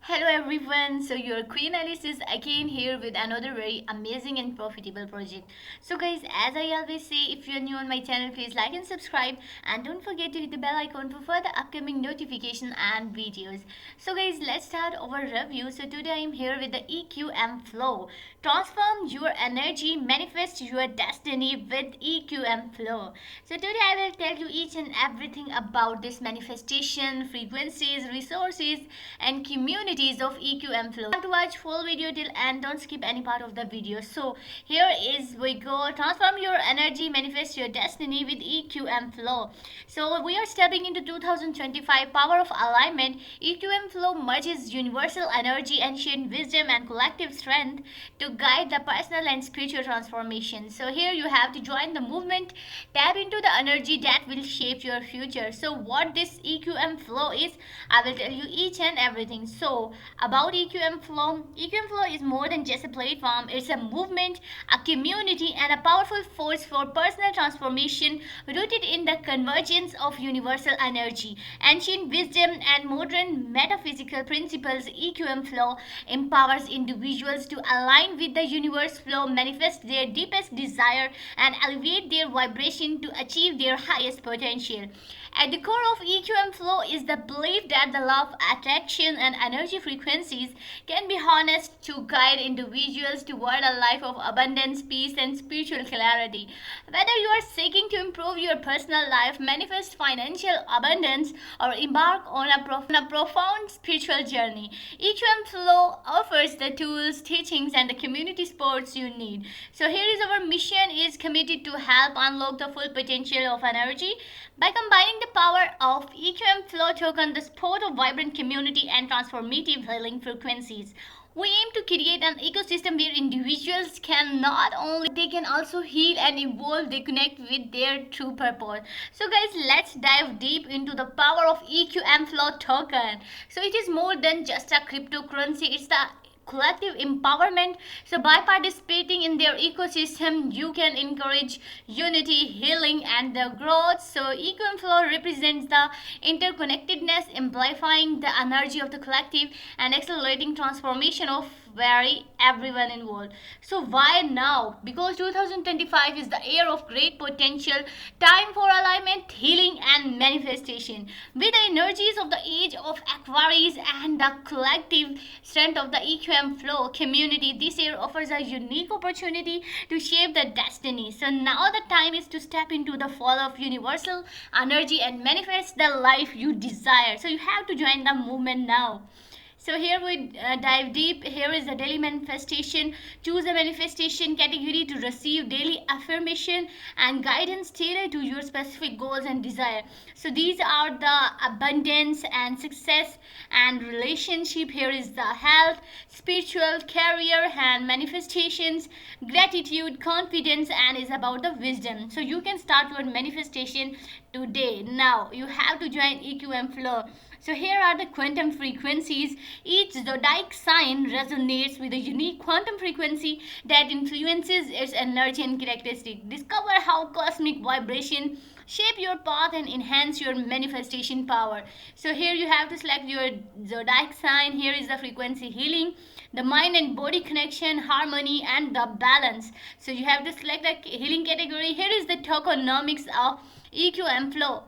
Hello everyone, so your Queen Alice is again here with another very amazing and profitable project. So guys, as I always say, if you're new on my channel, please like and subscribe and don't forget to hit the bell icon for further upcoming notification and videos. So guys, let's start our review. So today I'm here with the EQM Flow. Transform your energy, manifest your destiny with EQM Flow. So today I will tell you each and everything about this manifestation, frequencies, resources and community of EQM Flow. To watch full video till end, don't skip any part of the video. So here is we go. Transform your energy, manifest your destiny with EQM Flow. So we are stepping into 2025 power of alignment. EQM Flow merges universal energy, ancient wisdom and collective strength to guide the personal and spiritual transformation. So here you have to join the movement, tap into the energy that will shape your future. So what this EQM Flow is, I will tell you each and everything. So about EQM Flow, EQM Flow is more than just a platform. It's a movement, a community and a powerful force for personal transformation rooted in the convergence of universal energy, ancient wisdom and modern metaphysical principles. EQM Flow empowers individuals to align with the universe flow, manifest their deepest desire and elevate their vibration to achieve their highest potential. At the core of EQM Flow is the belief that the law of attraction and energy frequencies can be harnessed to guide individuals toward a life of abundance, peace, and spiritual clarity. Whether you are seeking to improve your personal life, manifest financial abundance, or embark on a profound spiritual journey, EQM Flow offers the tools, teachings, and the community supports you need. So here is our mission: is committed to help unlock the full potential of energy by combining the power of EQM Flow token, the support of vibrant community and transformative healing frequencies. We aim to create an ecosystem where individuals can not only they can also heal and evolve, they connect with their true purpose. So guys, let's dive deep into the power of EQM Flow token. So it is more than just a cryptocurrency, it's the collective empowerment. So by participating in their ecosystem, you can encourage unity, healing and the growth. So EQM Flow represents the interconnectedness, amplifying the energy of the collective and accelerating transformation of very everyone involved. So why now? Because 2025 is the year of great potential, time for alignment, healing and manifestation. With the energies of the age of Aquarius and the collective strength of the EQM Flow community, this year offers a unique opportunity to shape the destiny. So now the time is to step into the fall of universal energy and manifest the life you desire. So you have to join the movement now. So here we dive deep. Here is the daily manifestation. Choose a manifestation category to receive daily affirmation and guidance tailored to your specific goals and desire. So these are the abundance and success and relationship. Here is the health, spiritual, career and manifestations, gratitude, confidence and is about the wisdom. So you can start your manifestation today. Now you have to join EQM Flow. So here are the quantum frequencies. Each zodiac sign resonates with a unique quantum frequency that influences its energy and characteristics. Discover how cosmic vibration shape your path and enhance your manifestation power. So here you have to select your zodiac sign. Here is the frequency healing, the mind and body connection, harmony and the balance. So you have to select a healing category. Here is the tokenomics of EQM Flow.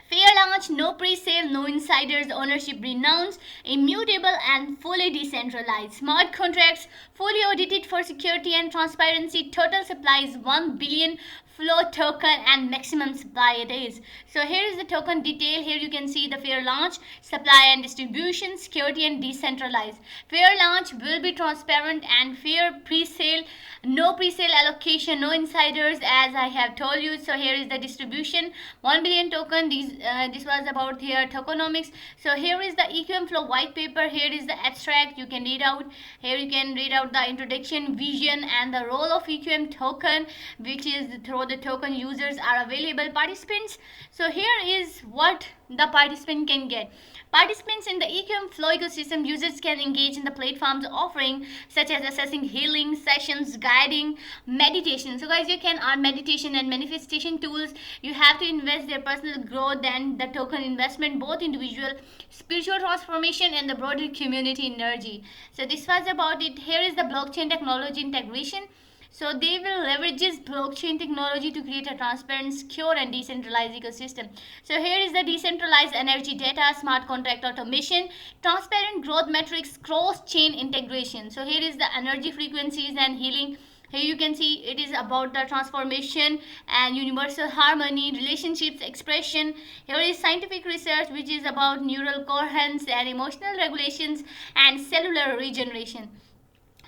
Fair launch, no pre-sale, no insiders, ownership renounced, immutable and fully decentralized. Smart contracts, fully audited for security and transparency. Total supply is 1 billion flow token and maximum supply days. So here is the token detail. Here you can see the fair launch, supply and distribution, security and decentralized. Fair launch will be transparent and fair pre-sale, no pre-sale allocation, no insiders as I have told you. So here is the distribution, 1 billion token. This was about here tokenomics. So here is the EQM Flow white paper. Here is the abstract. You can read out. Here you can read out the introduction, vision and the role of EQM token, which is through the token users are available participants. So here is what the participant can get. Participants in the EQM Flow ecosystem, users can engage in the platform's offering such as assessing healing sessions, guiding, meditation. So guys, you can earn meditation and manifestation tools. You have to invest their personal growth and the token investment, both individual spiritual transformation and the broader community energy. So this was about it. Here is the blockchain technology integration. So they will leverage this blockchain technology to create a transparent, secure and decentralized ecosystem. So here is the decentralized energy data, smart contract automation, transparent growth metrics, cross-chain integration. So here is the energy frequencies and healing. Here you can see it is about the transformation and universal harmony, relationships, expression. Here is scientific research which is about neural coherence and emotional regulations and cellular regeneration.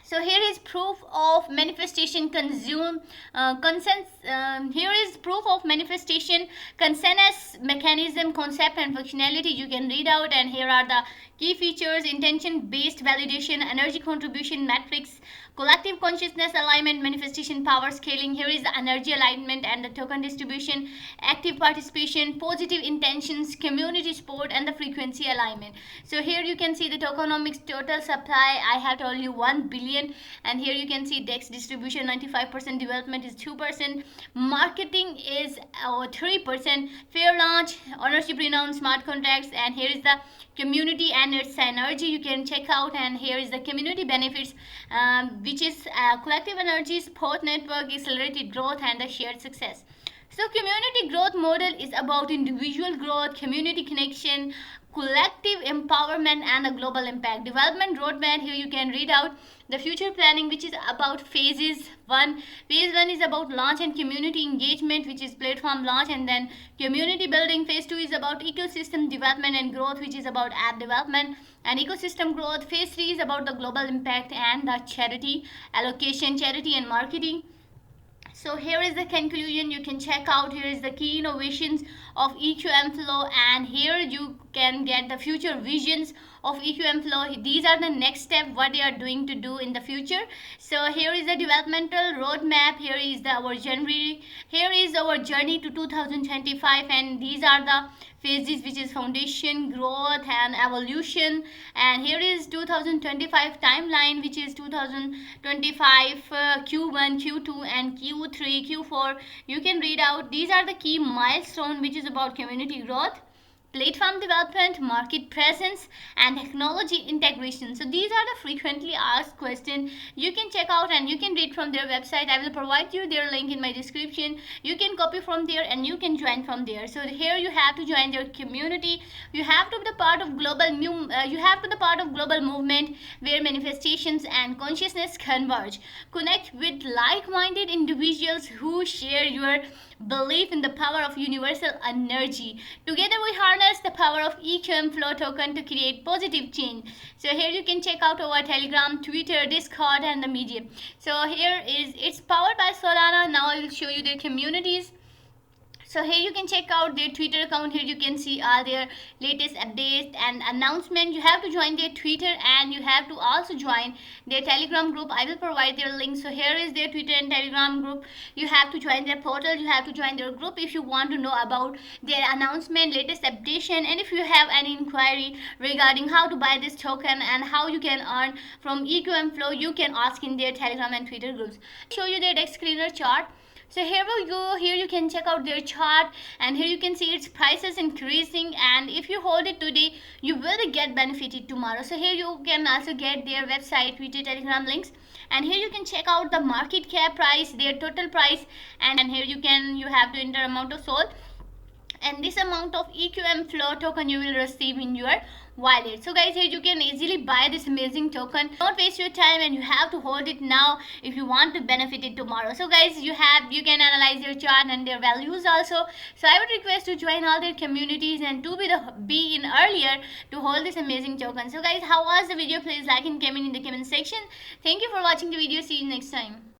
So here is proof of manifestation consent. Here is proof of manifestation consensus mechanism, concept and functionality. You can read out, and here are the key features: intention based validation, energy contribution matrix, collective consciousness alignment, manifestation power scaling. Here is the energy alignment and the token distribution, active participation, positive intentions, community support and the frequency alignment. So here you can see the tokenomics total supply. I have told you 1 billion, and here you can see DEX distribution 95%, development is 2%, marketing is 3%, fair launch, ownership renowned smart contracts, and here is the community and its synergy you can check out. And here is the community benefits, which is collective energy, support network, accelerated growth and the shared success. So community growth model is about individual growth, community connection, collective empowerment and a global impact. Development roadmap, here you can read out the future planning, which is about phases 1. Phase 1 is about launch and community engagement, which is platform launch, and then community building. Phase 2 is about ecosystem development and growth, which is about app development and ecosystem growth. Phase 3 is about the global impact and the charity allocation, charity and marketing. So here is the conclusion you can check out. Here is the key innovations of EQM Flow, and here you can get the future visions of EQM Flow. These are the next step what they are doing to do in the future. So here is the developmental roadmap. Here is our January. Here is our journey to 2025, and these are the phases, which is foundation, growth and evolution. And here is 2025 timeline, which is 2025 Q1, Q2 and Q3, Q4. You can read out. These are the key milestone, which is about community growth, platform development, market presence and technology integration. So these are the frequently asked questions you can check out and you can read from their website. I will provide you their link in my description. You can copy from there and you can join from there. So here you have to join their community. You have to be the part of global movement where manifestations and consciousness converge. Connect with like-minded individuals who share your belief in the power of universal energy. Together we harness the power of EQM Flow token to create positive change. So here you can check out our Telegram, Twitter, Discord and the media. So here is, it's powered by Solana. Now I will show you their communities. So here you can check out their Twitter account. Here you can see all their latest updates and announcement. You have to join their Twitter and you have to also join their Telegram group. I will provide their link. So here is their Twitter and Telegram group. You have to join their portal. You have to join their group if you want to know about their announcement, latest updation, and if you have any inquiry regarding how to buy this token and how you can earn from EQM Flow, you can ask in their Telegram and Twitter groups. I'll show you their DEX screener chart. So here we go. Here you can check out their chart, and here you can see its prices increasing, and if you hold it today you will get benefited tomorrow. So here you can also get their website, Twitter, Telegram links, and here you can check out the market cap price, their total price, and here you have to enter amount of sold, and this amount of EQM Flow token you will receive in your wallet. So guys, here you can easily buy this amazing token. Don't waste your time and you have to hold it now if you want to benefit it tomorrow. So guys, you can analyze their chart and their values also. So I would request to join all their communities and to be in earlier to hold this amazing token. So guys, how was the video? Please like and comment in the comment section. Thank you for watching the video. See you next time.